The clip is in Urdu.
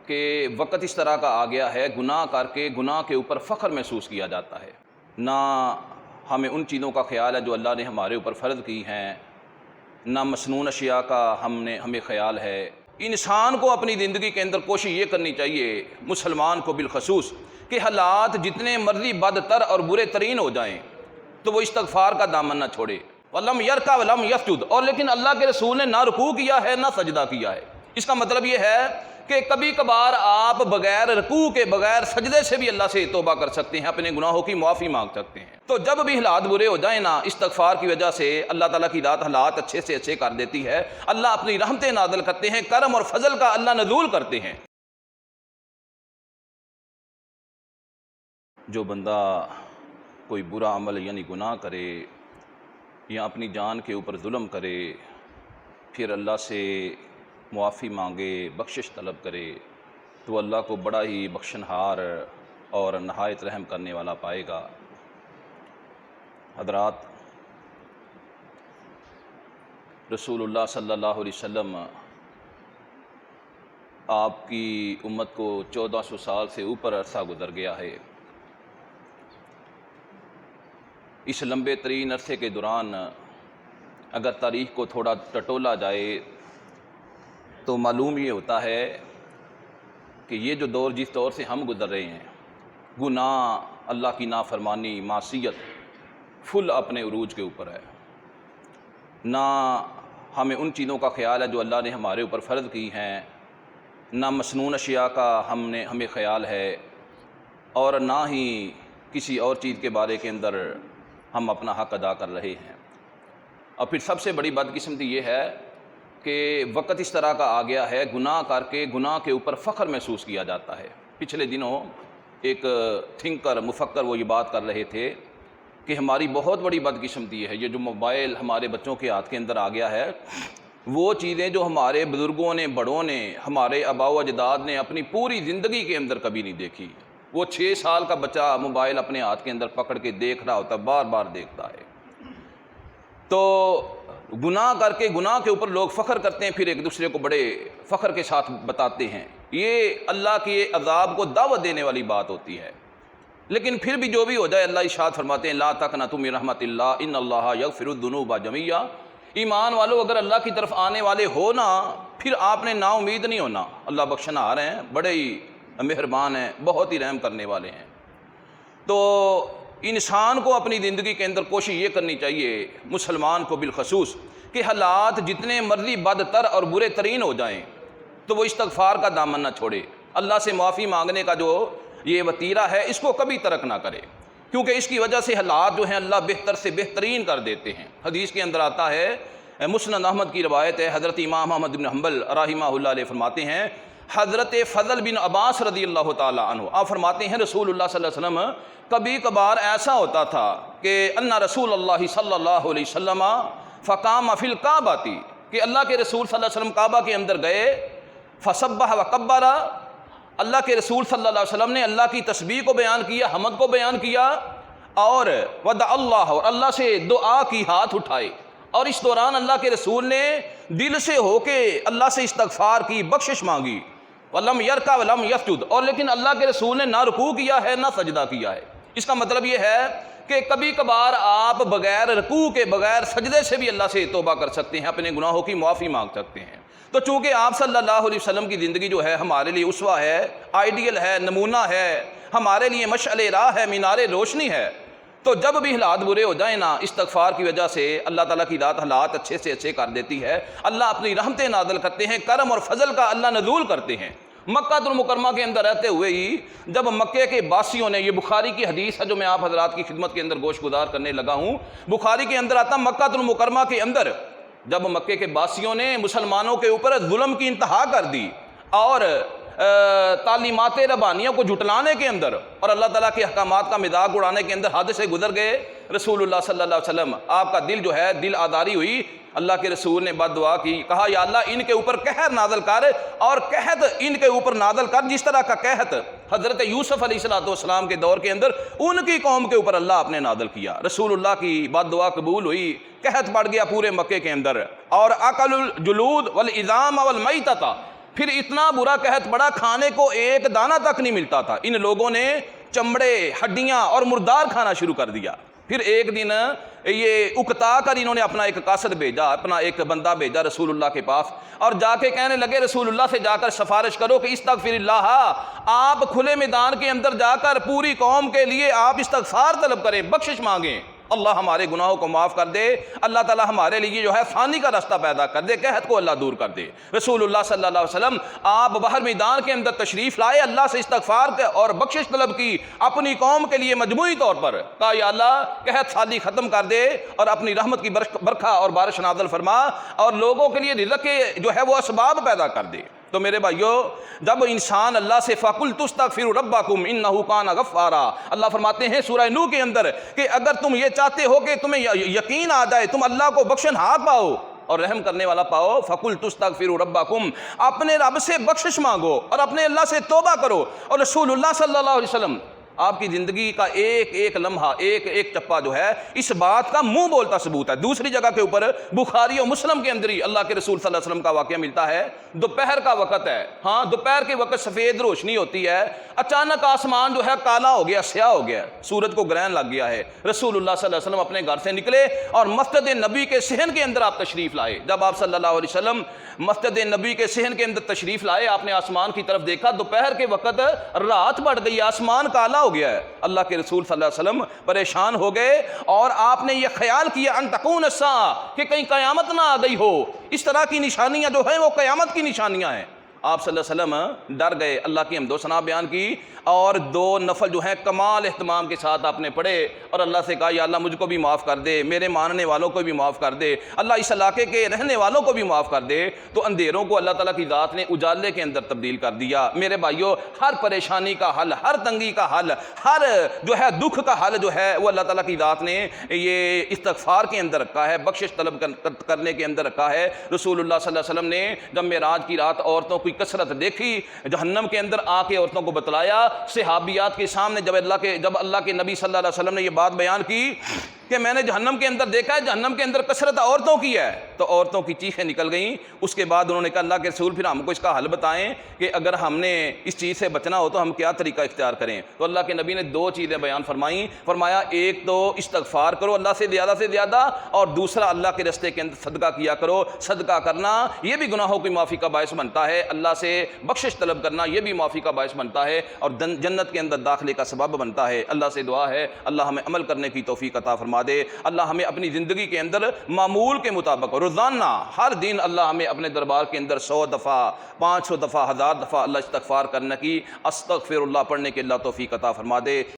کہ وقت اس طرح کا آ گیا ہے، گناہ کر کے گناہ کے اوپر فخر محسوس کیا جاتا ہے، نہ ہمیں ان چیزوں کا خیال ہے جو اللہ نے ہمارے اوپر فرض کی ہیں، نہ مسنون اشیاء کا ہمیں خیال ہے۔ انسان کو اپنی زندگی کے اندر کوشش یہ کرنی چاہیے، مسلمان کو بالخصوص، کہ حالات جتنے مرضی بدتر اور برے ترین ہو جائیں تو وہ استغفار کا دامن نہ چھوڑے۔ وَلَمْ يَرْكَعْ وَلَمْ يَسْجُدْ، اور لیکن اللہ کے رسول نے نہ رکوع کیا ہے نہ سجدہ کیا ہے۔ اس کا مطلب یہ ہے کہ کبھی کبھار آپ بغیر رکوع کے، بغیر سجدے سے بھی اللہ سے توبہ کر سکتے ہیں، اپنے گناہوں کی معافی مانگ سکتے ہیں۔ تو جب بھی حالات برے ہو جائیں نا، استغفار کی وجہ سے اللہ تعالیٰ کی ذات حالات اچھے سے اچھے کر دیتی ہے، اللہ اپنی رحمتیں نازل کرتے ہیں، کرم اور فضل کا اللہ نزول کرتے ہیں۔ جو بندہ کوئی برا عمل یعنی گناہ کرے یا اپنی جان کے اوپر ظلم کرے، پھر اللہ سے معافی مانگے، بخشش طلب کرے، تو اللہ کو بڑا ہی بخشنہار اور نہایت رحم کرنے والا پائے گا۔ حضرات، رسول اللہ صلی اللہ علیہ وسلم آپ کی امت کو 1400 سال سے اوپر عرصہ گزر گیا ہے۔ اس لمبے ترین عرصے کے دوران اگر تاریخ کو تھوڑا ٹٹولا جائے تو معلوم یہ ہوتا ہے کہ یہ جو دور جس دور سے ہم گزر رہے ہیں، گناہ، اللہ کی نافرمانی، معصیت فل اپنے عروج کے اوپر ہے۔ نہ ہمیں ان چیزوں کا خیال ہے جو اللہ نے ہمارے اوپر فرض کی ہیں، نہ مسنون اشیاء کا ہمیں خیال ہے، اور نہ ہی کسی اور چیز کے بارے کے اندر ہم اپنا حق ادا کر رہے ہیں۔ اور پھر سب سے بڑی بدقسمتی یہ ہے کہ وقت اس طرح کا آ گیا ہے، گناہ کر کے گناہ کے اوپر فخر محسوس کیا جاتا ہے۔ پچھلے دنوں ایک تھنکر، مفکر، وہ یہ بات کر رہے تھے کہ ہماری بہت بڑی بدقسمتی ہے، یہ جو موبائل ہمارے بچوں کے ہاتھ کے اندر آ گیا ہے، وہ چیزیں جو ہمارے بزرگوں نے، بڑوں نے، ہمارے آباء و اجداد نے اپنی پوری زندگی کے اندر کبھی نہیں دیکھی۔ وہ 6 سال کا بچہ موبائل اپنے ہاتھ کے اندر پکڑ کے دیکھ رہا ہوتا ہے، بار بار دیکھتا ہے۔ تو گناہ کر کے گناہ کے اوپر لوگ فخر کرتے ہیں، پھر ایک دوسرے کو بڑے فخر کے ساتھ بتاتے ہیں۔ یہ اللہ کے عذاب کو دعوت دینے والی بات ہوتی ہے۔ لیکن پھر بھی جو بھی ہو جائے، اللہ ارشاد فرماتے ہیں لا تقنطوا من رحمت اللہ ان اللہ یغفر الذنوب جميعا۔ ایمان والو، اگر اللہ کی طرف آنے والے ہو نا، پھر آپ نے نا امید نہیں ہونا۔ اللہ بخشنہار ہیں، بڑے ہی مہربان ہیں، بہت ہی رحم کرنے والے ہیں۔ تو انسان کو اپنی زندگی کے اندر کوشش یہ کرنی چاہیے، مسلمان کو بالخصوص، کہ حالات جتنے مرضی بدتر اور برے ترین ہو جائیں تو وہ استغفار کا دامن نہ چھوڑے۔ اللہ سے معافی مانگنے کا جو یہ وتیرہ ہے، اس کو کبھی ترک نہ کرے، کیونکہ اس کی وجہ سے حالات جو ہیں اللہ بہتر سے بہترین کر دیتے ہیں۔ حدیث کے اندر آتا ہے، مسند احمد کی روایت ہے، حضرت امام احمد بن حنبل رحمہ اللہ علیہ فرماتے ہیں، حضرت فضل بن عباس رضی اللہ تعالی عنہ آپ فرماتے ہیں، رسول اللہ صلی اللہ علیہ وسلم کبھی کبھار ایسا ہوتا تھا کہ ان رسول اللہ صلی اللہ علیہ وسلم فقام فی الکعبہ، کہ اللہ کے رسول صلی اللہ علیہ وسلم کعبہ کے اندر گئے، فسبح وکبر، اللہ کے رسول صلی اللہ علیہ وسلم نے اللہ کی تسبیح کو بیان کیا، حمد کو بیان کیا، اور ودع اللہ، اور اللہ سے دعا کی، ہاتھ اٹھائے۔ اور اس دوران اللہ کے رسول نے دل سے ہو کے اللہ سے استغفار کی، بخشش مانگی۔ وَلَمْ يَرْكَعْ وَلَمْ يَسْجُدْ، اور لیکن اللہ کے رسول نے نہ رکوع کیا ہے نہ سجدہ کیا ہے۔ اس کا مطلب یہ ہے کہ کبھی کبھار آپ بغیر رکوع کے، بغیر سجدے سے بھی اللہ سے توبہ کر سکتے ہیں، اپنے گناہوں کی معافی مانگ سکتے ہیں۔ تو چونکہ آپ صلی اللہ علیہ وسلم کی زندگی جو ہے ہمارے لیے اسوہ ہے، آئیڈیل ہے، نمونہ ہے، ہمارے لیے مشعل راہ ہے، مینار روشنی ہے، تو جب بھی حالات برے ہو جائیں نا، استغفار کی وجہ سے اللہ تعالیٰ کی ذات حالات اچھے سے اچھے کر دیتی ہے، اللہ اپنی رحمتیں نازل کرتے ہیں، کرم اور فضل کا اللہ نزول کرتے ہیں۔ مکہ المکرمہ کے اندر رہتے ہوئے ہی جب مکے کے باسیوں نے، یہ بخاری کی حدیث ہے جو میں آپ حضرات کی خدمت کے اندر گوش گزار کرنے لگا ہوں، بخاری کے اندر آتا، مکہ المکرمہ کے اندر جب مکے کے باسیوں نے مسلمانوں کے اوپر ظلم کی انتہا کر دی اور تعلیمات ربانیوں کو جھٹلانے کے اندر اور اللہ تعالیٰ کے احکامات کا مذاق اڑانے کے اندر حد سے گزر گئے، رسول اللہ صلی اللہ علیہ وسلم آپ کا دل جو ہے دل آزاری ہوئی، اللہ کے رسول نے بد دعا کی، کہا یا اللہ ان کے اوپر قہر نازل کر، اور قحط ان کے اوپر نازل کر جس طرح کا قحط حضرت یوسف علیہ السلام کے دور کے اندر ان کی قوم کے اوپر اللہ آپ نے نازل کیا۔ رسول اللہ کی بد دعا قبول ہوئی، قحط پڑ گیا پورے مکے کے اندر، اور اکل الجلود والعظام والمیتۃ، پھر اتنا برا قحط پڑا کھانے کو ایک دانہ تک نہیں ملتا تھا، ان لوگوں نے چمڑے ہڈیاں اور مردار کھانا شروع کر دیا۔ پھر ایک دن یہ اکتا کر انہوں نے اپنا ایک قاصد بھیجا، اپنا ایک بندہ بھیجا رسول اللہ کے پاس، اور جا کے کہنے لگے رسول اللہ سے جا کر سفارش کرو کہ استغفر اللہ، آپ کھلے میدان کے اندر جا کر پوری قوم کے لیے آپ استغفار طلب کریں، بخشش مانگیں، اللہ ہمارے گناہوں کو معاف کر دے، اللہ تعالی ہمارے لیے جو ہے ثانی کا راستہ پیدا کر دے، قحط کو اللہ دور کر دے۔ رسول اللہ صلی اللہ علیہ وسلم آپ باہر میدان کے اندر تشریف لائے، اللہ سے استغفار اور بخشش طلب کی، اپنی قوم کے لیے مجموعی طور پر کہا یا اللہ قحط سالی ختم کر دے اور اپنی رحمت کی برکھا اور بارش نازل فرما اور لوگوں کے لیے رزق کے جو ہے وہ اسباب پیدا کر دے۔ تو میرے بھائیو، جب انسان اللہ سے فَقُلْتُ اسْتَغْفِرُوا رَبَّكُمْ إِنَّهُ كَانَ غَفَّارًا، اللہ فرماتے ہیں سورہ نوح کے اندر کہ اگر تم یہ چاہتے ہو کہ تمہیں یقین آ جائے، تم اللہ کو بخشنہار پاؤ اور رحم کرنے والا پاؤ، فَقُلْتُ اسْتَغْفِرُوا رَبَّكُمْ، اپنے رب سے بخشش مانگو اور اپنے اللہ سے توبہ کرو۔ اور رسول اللہ صلی اللہ علیہ وسلم آپ کی زندگی کا ایک ایک لمحہ، ایک ایک چپا جو ہے اس بات کا منہ بولتا ثبوت ہے۔ دوسری جگہ کے اوپر بخاری اور مسلم کے اندر ہی اللہ کے رسول صلی اللہ علیہ وسلم کا واقعہ ملتا ہے، دوپہر کا وقت ہے، ہاں دوپہر کے وقت سفید روشنی ہوتی ہے، اچانک آسمان جو ہے کالا ہو گیا، سیاہ ہو گیا، سورج کو گرہن لگ گیا ہے۔ رسول اللہ صلی اللہ علیہ وسلم اپنے گھر سے نکلے اور مسجد نبی کے صحن کے اندر آپ تشریف لائے۔ جب آپ صلی اللہ علیہ وسلم مسجد نبی کے صحن کے اندر تشریف لائے، آپ نے آسمان کی طرف دیکھا، دوپہر کے وقت رات بڑھ گئی، آسمان کالا ہو گیا ہے۔ اللہ کے رسول صلی اللہ علیہ وسلم پریشان ہو گئے اور آپ نے یہ خیال کیا ان تکون الساعہ، کہ کہیں قیامت نہ آ گئی ہو۔ اس طرح کی نشانیاں جو ہیں وہ قیامت کی نشانیاں ہیں۔ آپ صلی اللہ علیہ وسلم ڈر گئے، اللہ کی حمد و ثنا بیان کی اور 2 نفل جو ہیں کمال اہتمام کے ساتھ آپ نے پڑھے اور اللہ سے کہا یا اللہ مجھ کو بھی معاف کر دے، میرے ماننے والوں کو بھی معاف کر دے، اللہ اس علاقے کے رہنے والوں کو بھی معاف کر دے۔ تو اندھیروں کو اللہ تعالیٰ کی ذات نے اجالے کے اندر تبدیل کر دیا۔ میرے بھائیو، ہر پریشانی کا حل، ہر تنگی کا حل، ہر جو ہے دکھ کا حل جو ہے وہ اللہ تعالیٰ کی ذات نے یہ استغفار کے اندر رکھا ہے، بخشش طلب کرنے کے اندر رکھا ہے۔ رسول اللہ صلی اللہ علیہ وسلم نے جب معراج کی رات عورتوں کی کثرت دیکھی، جہنم کے اندر آ کے عورتوں کو بتلایا، صحابیات کے سامنے جب اللہ کے نبی صلی اللہ علیہ وسلم نے یہ بات بیان کی کہ میں نے جہنم کے اندر دیکھا ہے، جہنم کے اندر کثرت عورتوں کی ہے، تو عورتوں کی چیخیں نکل گئیں۔ اس کے بعد انہوں نے کہا اللہ کے رسول پھر ہم کو اس کا حل بتائیں کہ اگر ہم نے اس چیز سے بچنا ہو تو ہم کیا طریقہ اختیار کریں۔ تو اللہ کے نبی نے 2 چیزیں بیان فرمائیں، فرمایا ایک تو استغفار کرو اللہ سے زیادہ، اور دوسرا اللہ کے راستے کے اندر صدقہ کیا کرو۔ صدقہ کرنا یہ بھی گناہوں کی معافی کا باعث بنتا ہے، اللہ سے بخشش طلب کرنا یہ بھی معافی کا باعث بنتا ہے اور جنت کے اندر داخلے کا سبب بنتا ہے۔ اللہ سے دعا ہے اللہ ہمیں عمل کرنے کی توفیق عطا فرما دے، اللہ ہمیں اپنی زندگی کے اندر معمول کے مطابق روزانہ ہر دن اللہ ہمیں اپنے دربار کے اندر 100 دفعہ 500 دفعہ 1000 دفعہ اللہ استغفار کرنے کی، استغفر اللہ پڑھنے کے اللہ توفیق عطا فرما دے۔